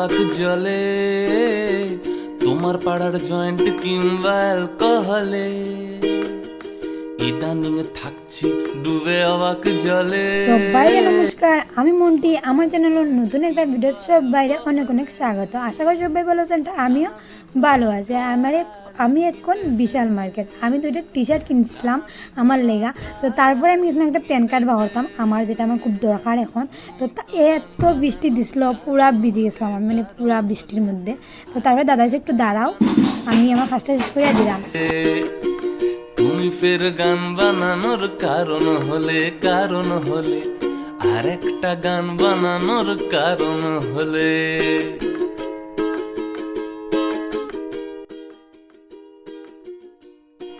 অবাক জলে তোমার পাড়ার জয়েন্ট কিংবা অ্যালকোহলে ইদানিং থাকছি ডুবে অবাক জলে। সবাইকে নমস্কার, আমি মন্টি। আমার চ্যানেলের নতুন একটা ভিডিও সবাইকে অনেক অনেক স্বাগত। আশা করি সবাই ভালো আছেন, আমিও ভালো আছি। আমি এখন বিশাল মার্কেট, আমি তো এটা টি শার্ট কিনছিলাম আমার লেগা। তো তারপরে আমি গেছিলাম একটা প্যান কার্ড বাহরতাম আমার, যেটা আমার খুব দরকার এখন। তো এত বৃষ্টি দিছিল, পুরা ভিজে গেছিলাম আমি, মানে পুরা বৃষ্টির মধ্যে। তো তারপরে দাদা এসে একটু দাঁড়াও, আমি আমার কাজটা শেষ করে দিলাম। তুমি ফের গান বানানোর কারণ হলে আর একটা গান বানানোর কারণ হলে।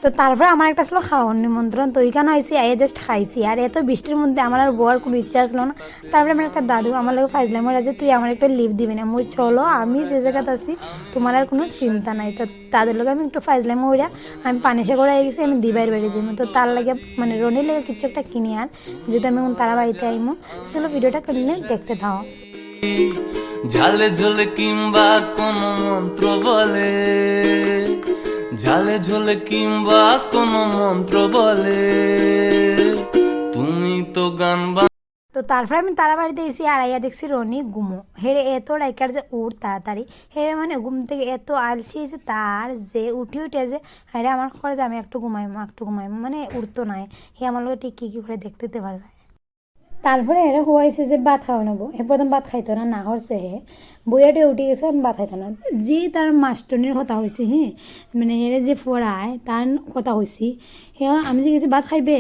তো তারপরে আমার একটা ছিল খাওয়ার নিমন্ত্রণ, তো ওইখানে হয়েছি, আইয়ে জাস্ট খাইছি। আর এত বৃষ্টির মধ্যে আমার আর বউয়ার কোনো ইচ্ছা আসলো না। তারপরে আমার একটা দাদু আমার লোক ফাইজলাম, ওরা যে তুই আমার একটা লিভ দিবি না, মুই চলো আমি যে জায়গাতে আছি তোমার আর কোনো চিন্তা নাই। তো তাদের লোক আমি একটু ফাইজলাম ওইরা, আমি পানিসে করে গেছি, আমি দিবার বাড়ি যাবো। তো তার লাগে মানে রনির লেগে কিছু একটা কিনি, আর যেহেতু আমি এখন তারা বাড়িতে আইমো, চলো ভিডিওটা কন্টিনিউ দেখতে থাও। ঝালে ঝোলে কিংবা কোনো মন্ত্র বলে, ঝালে ঝোলে কিংবা কোনো মন্ত্র বলে তুমি তো গান। তো তারপরে আমি তারা বাড়িতে এসে আর আইয়া দেখছি রনি ঘুমো হেরে এত ডাইকার যে উঠ তাড়াতাড়ি, হে মানে ঘুম থেকে এত আলসি এসে তার যে উঠে যে আরে আমার করে যে আমি একটু ঘুমাইমো মানে উঠতো নাই। হে আমার লোক ঠিক কী করে দেখতে পারবে। তারপরে এরা হওয়াইছে যে ভাত খাওয়া নেবো, হে প্রথম ভাত খাইতো না হরছে, হে বইয়াটে উঠে গেছে, আমি ভাত খাইতো না। যে তার মাস্টনির কথা হয়েছে, হ্যাঁ মানে এর যে পড়ায় তার কথা হয়েছি, হে আমি যে গেছি ভাত খাইবে,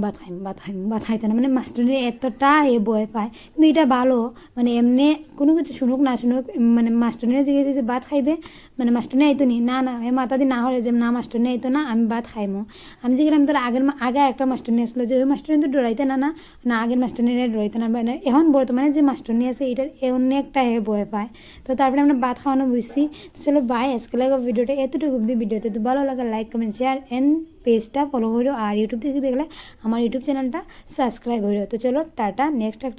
ভাত খাইতে না, মানে মাস্টারের এতটা ভয় পায়। কিন্তু এটা ভালো, মানে এমনি কোনো কিছু শুনুক না শুনুক, মানে মাস্টারের জিজ্ঞেস যে ভাত খাইবে, মানে মাস্টারনে আইতো নি না না, এ মাথা দিয়ে না হলে যে না মাস্টারনে আইতো না, আমি ভাত খাইমো। আমি যে গেলাম তোর আগে একটা মাস্টারনি আসলো, যে ওই মাস্টারনি তো ডরাইতে না না না আগের মাস্টারনিরা ডরাইতে না, মানে এখন বর্তমানে যে মাস্টারনি আছে এটার অন্য একটা ভয় পায়। তো তারপরে আমরা ভাত খাওয়ানো বুঝছি। চলো বাই, আজকে লাগে ভিডিওটা এতটুকু। ভিডিওটা তো ভালো লাগে লাইক কমেন্ট শেয়ার এন্ড পেজটা ফলো করো, আর ইউটিউব থেকে দেখলে আমার ইউটিউব চ্যানেলটা সাবস্ক্রাইব হয়ে। তো চলো টাটা, নেক্সট